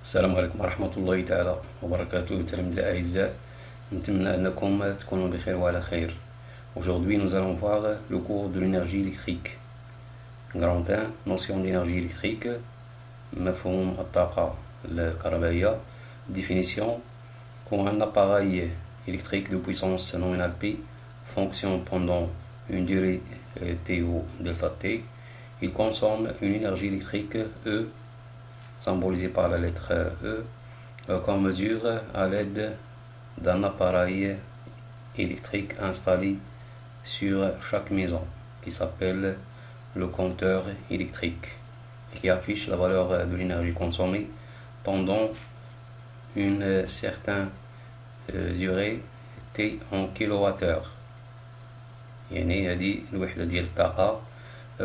السلام عليكم ورحمة الله تعالى وبركاته تلاميذ الأعزاء. نتمنى أنكم تكونوا بخير وعلى خير. Aujourd'hui nous allons voir le cours de l'énergie électrique. Grand 1, notion d'énergie électrique, مفهوم الطاقة الكهربائية. Définition: quand un appareil électrique de puissance nominale P fonctionne pendant une durée T ou delta T, il consomme une énergie électrique E, symbolisée par la lettre E, qu'on mesure à l'aide d'un appareil électrique installé sur chaque maison, qui s'appelle le compteur électrique, et qui affiche la valeur de l'énergie consommée pendant une certaine durée T en kilowattheure. يعني هذه الوحدة ديال الطاقة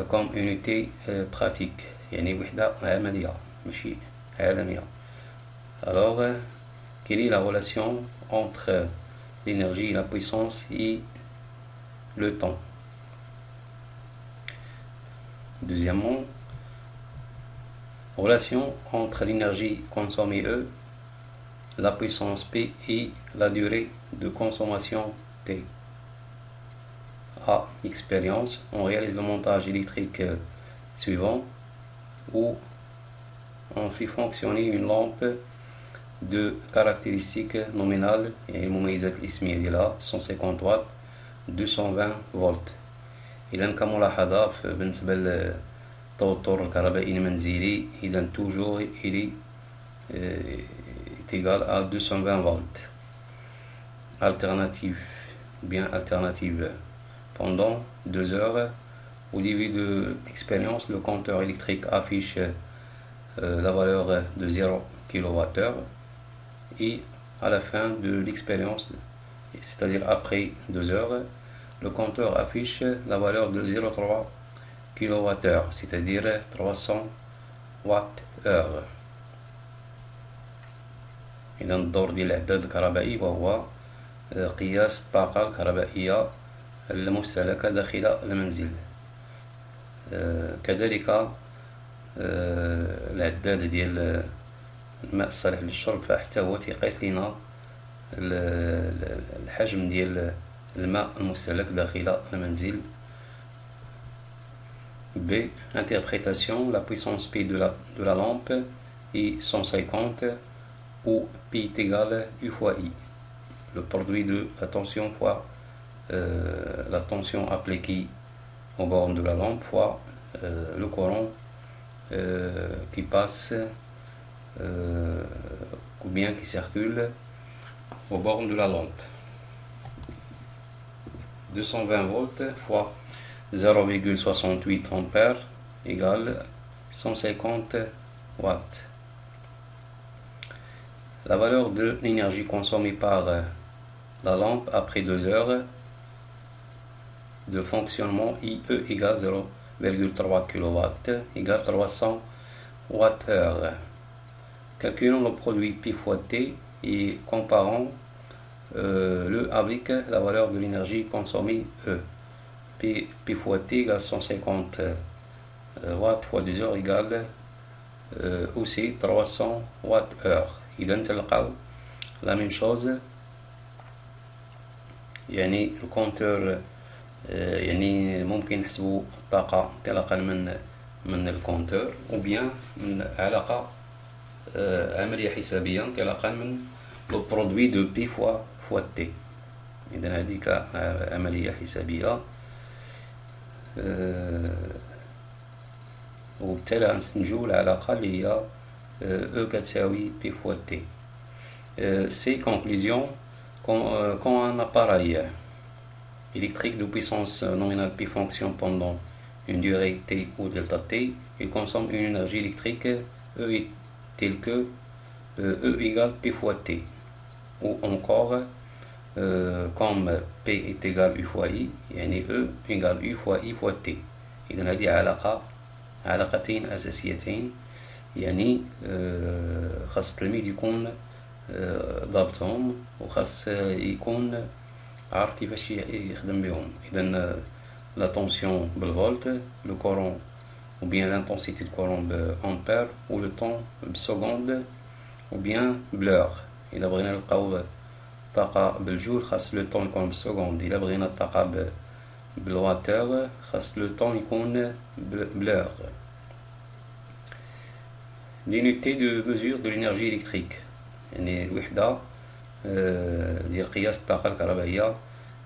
comme unité pratique، يعني وحدة عملية ماشي عالمية. Alors, quelle est la relation entre l'énergie, la puissance et le temps? Deuxièmement, relation entre l'énergie consommée E, la puissance P et la durée de consommation T. A. Expérience. On réalise le montage électrique suivant, où on fait fonctionner une lampe de caractéristiques nominales et المميزات الاسمية ديالها 150 واtt 220 فولت. إذا كملاحظة بالنسبة للتوتر الكهربائي المنزلي، إذا toujours il est égal à 220 volts. Alternative, bien alternative. Pendant 2 heures, au début de l'expérience, le compteur électrique affiche la valeur de 0 kWh, et à la fin de l'expérience, c'est-à-dire après 2 heures, le compteur affiche la valeur de 0,3 kWh, c'est-à-dire 300 Wh. إذا الدور ديال العداد الكهربائي وهو قياس الطاقة الكهربائية المستهلكة داخل المنزل. كذلك العداد ديال الماء الصالح للشرب فحتى هو تيقيس لنا الحجم ديال الماء المستهلك داخل المنزل. B. Interprétation: la puissance P de la lampe est 150, où P est égal U fois I, le produit de la tension fois la tension appliquée aux bornes de la lampe fois le courant qui passe ou bien qui circule aux bornes de la lampe. 220 volts fois 0,68 ampères égale 150 watts. La valeur de l'énergie consommée par la lampe après 2 heures de fonctionnement IE égale 0,3 kW égale 300 Wh. Calculons le produit P fois T et comparons le avec la valeur de l'énergie consommée E. P fois T égale 150 watts fois 2 heures égale aussi 300 Wh. إذا تلقاو la même chose، يعني الكونتور يعني ممكن نحسبوا الطاقة انطلاقا من الكونتور، أو بيان من علاقة عملية حسابية انطلاقا من لو برودوي دو بي فوا تي. إذا هذيك عملية حسابية، وبالتالي غنستنتجو العلاقة اللي هي E كتساوي P fois T. Ces conclusions: quand un appareil électrique de puissance nominale P fonctionne pendant une durée T ou delta T, il consomme une énergie électrique E est telle que E égale P fois T, ou encore comme P est égal U fois I، يعني E égale U fois I fois T. إذا هذه علاقتين أساسيتين، يعني خاص التلميذ يكون ضابطهم، وخاص يكون عارف كيفاش يخدم بهم. إذا la tension بالفولت، le courant ou bien l'intensité de courant بأمبير، ou le temps بسكوند، ou bien blur. إلا بغينا نلقاو الطاقة بالجول خاص لو طون يكون بالسكوند. إلا بغينا الطاقة بالواتور خاص لو طون يكون بلور. L'unité de mesure de l'énergie électrique يعني الوحدة ديال قياس الطاقة الكهربائية.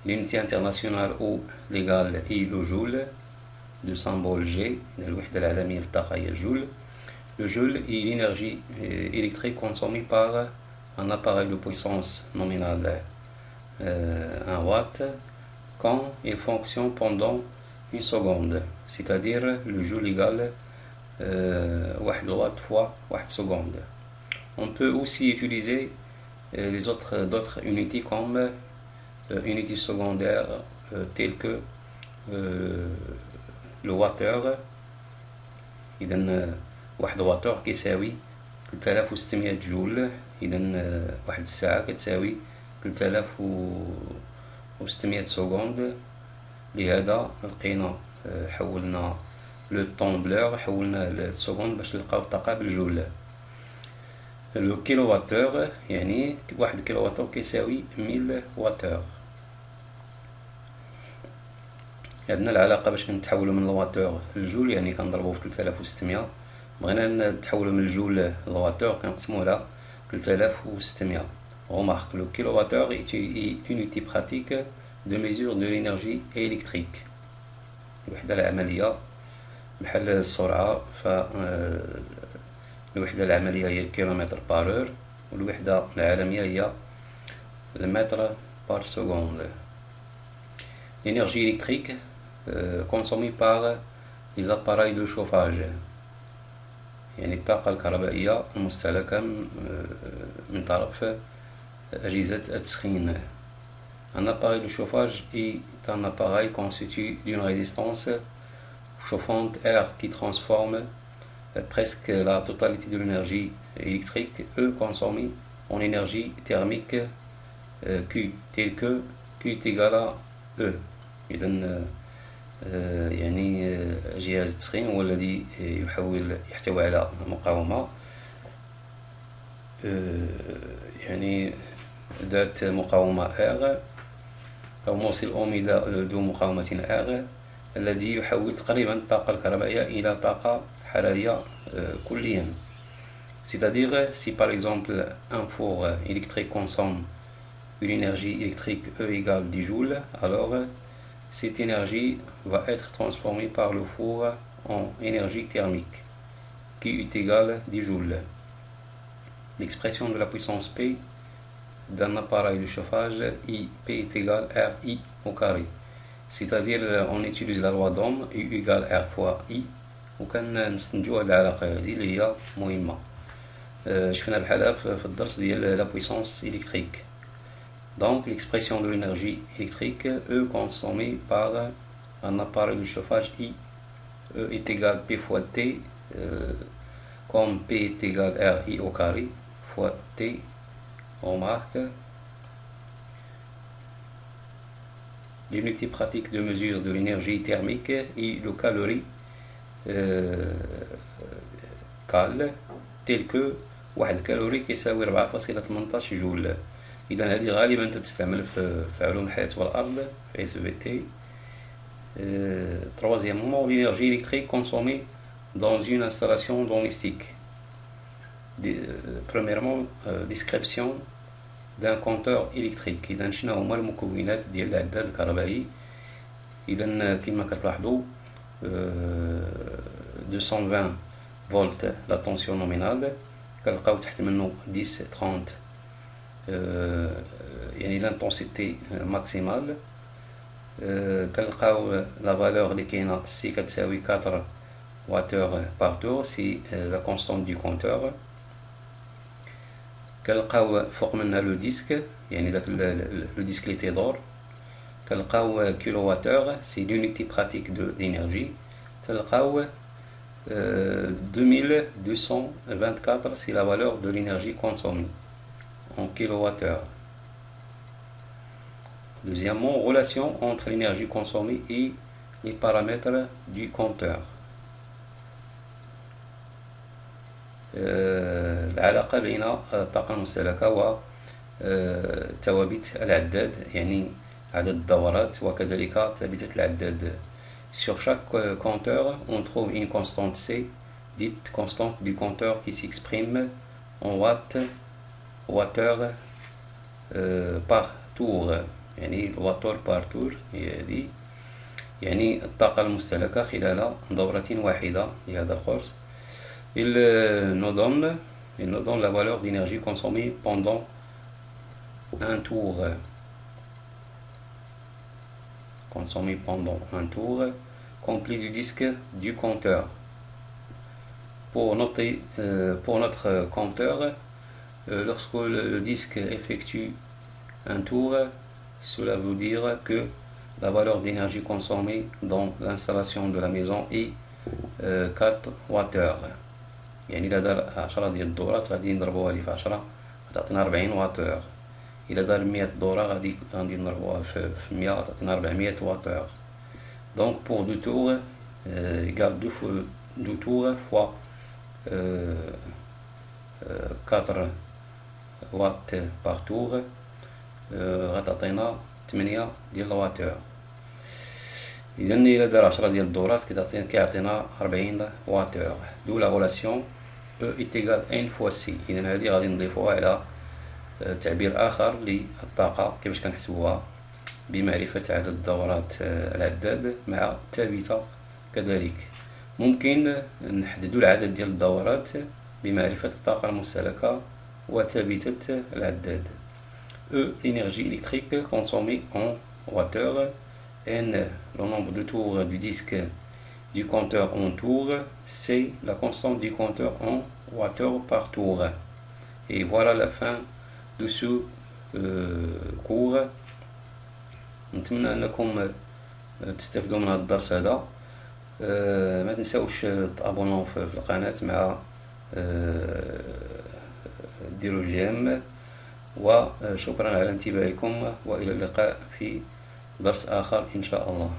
L'unité internationale ou légale est le joule, le symbole G, الوحدة العالمية للطاقة هي الجول. Le joule est l'énergie électrique consommée par un appareil de puissance nominale 1 watt quand il fonctionne pendant une seconde, c'est-à-dire le joule égale 1 watt fois 1 seconde. On peut aussi utiliser d'autres unités comme unités secondaires telles que le wattheure. إذا 1 واتور كيساوي 3600 جول. إذا واحد الساعة كتساوي 3600 سكوند. لهذا لقينا حولنا لو طون بلور حولنا للسكوند باش نلقاو الطاقة بالجول. لو كيلو واتور يعني 1 كيلو واتور كيساوي 1000 واتور. عندنا العلاقة باش نتحولو من الواتور للجول يعني كنضربو في 3600. بغينا نتحولو من الجول للواتور كنقسمو على 3600. Remarque, le kilowattheure est une unité pratique de mesure de l'énergie électrique. الوحدة العملية بحال السرعة الوحدة العملية هي الكيلومتر بار اور والوحدة العالمية هي المتر بار سكوند. L'énergie électrique consommée par les appareils de chauffage يعني الطاقة الكهربائية المستهلكة من طرف أجهزة التسخين. Un appareil de chauffage est un appareil constitué d'une résistance chauffante R qui transforme presque la totalité de l'énergie électrique E consommée en énergie thermique Q, tel que Q est égal à E. إذن يعني جهاز التسخين هو الذي يحتوي على مقاومة يعني ذات مقاومة R أو موصل أوميدا ذو مقاومة R الذي يحول تقريبا الطاقة الكهربائية إلى طاقة حرارية كليا. C'est-à-dire si par exemple un four électrique consomme une énergie électrique E égale 10 joules, alors cette énergie va être transformée par le four en énergie thermique qui est égale 10 joules. L'expression de la puissance P d'un appareil de chauffage I, P est égal RI au carré. C'est-à-dire on utilise la loi d'Ohm U égale R fois I وكنستنتجو هاد العلاقة هادي اللي هي مهمة. شفنا بحالها في الدرس ديال لا puissance électrique. Donc l'expression de l'énergie électrique E consommée par un appareil de chauffage I E est égal P fois T comme P est égal RI au carré fois T. On remarque l'unité pratique de mesure de l'énergie thermique est le calorie cal tel que 1 كالوري كيساوي 4.18 جول. إذا هذه غالبا تستعمل في علوم الحياة والأرض في SVT. Troisièmement, l'énergie électrique consommée dans une installation domestique. Premièrement, description d'un compteur électrique. إذا شنو هما المكونات ديال العداد الكهربائي. إذا كما كتلاحظوا 220 فولت لا طونسيون نومينال كنلقاو تحت منه 10 30 يعني لانتونسيتي ماكسيمال. كنلقاو لا فالور اللي كاينه سي كتساوي 4 واتور بار تور سي لا كونستانت دو كونتور. كنلقاو فوق منها لو ديسك يعني داك لو ديسك لي تيدور. كنلقاو كيلو واتور سي لونيتي براتيك دو لينيرجي. تلقاو 2224 c'est la valeur de l'énergie consommée en kilowattheure. Deuxièmement, relation entre l'énergie consommée et les paramètres du compteur. العلاقة بين الطاقة المستهلكة وثوابت العداد، يعني عدد الدورات وكذلك ثابتة العداد. Sur chaque compteur, on trouve une constante C, dite constante du compteur, qui s'exprime en watts, wattheure par tour. يعني الواتور بار تور هي هذه، يعني الطاقة المستهلكة خلال دورة واحدة لهذا القرص. Il nous donne la valeur d'énergie consommée pendant un tour. Complet du disque du compteur. Pour notre compteur, lorsque le disque effectue un tour, cela veut dire que la valeur d'énergie consommée dans l'installation de la maison est 4 wattheures. يعني إلا دار 10 ديال الدورات غادي نضربوها لي في 10 غتعطينا 40 واتور. إلا دار 100 دورة غادي نضربوها في 100 غتعطينا 400 واتور. Donc pour 2 tours égale 2 tours fois 4 watts par tour غتعطينا 8 ديال الواتور. إذا إلا دار 10 ديال الدورات كيعطينا 40 واتور. دو لا غولاسيون E est égal à 1 fois C. إذا هذه غادي نضيفوها على تعبير آخر للطاقة كيفاش كنحسبوها بمعرفة عدد دورات العداد مع الثابتة. كذلك ممكن نحددو العدد ديال الدورات بمعرفة الطاقة المستهلكة وثابتة العداد. E, l'énergie électrique consommée en wattheures. N, le nombre de tours du disque du compteur en tours. C, la constante du compteur en wattheures par tour. Et voilà la fin de ce cours. نتمنى انكم تستفيدوا من هذا الدرس هذا. ما تنساوش تابوناو في القناة مع ديروا الجيم، وشكرا على انتباهكم، والى اللقاء في درس آخر إن شاء الله.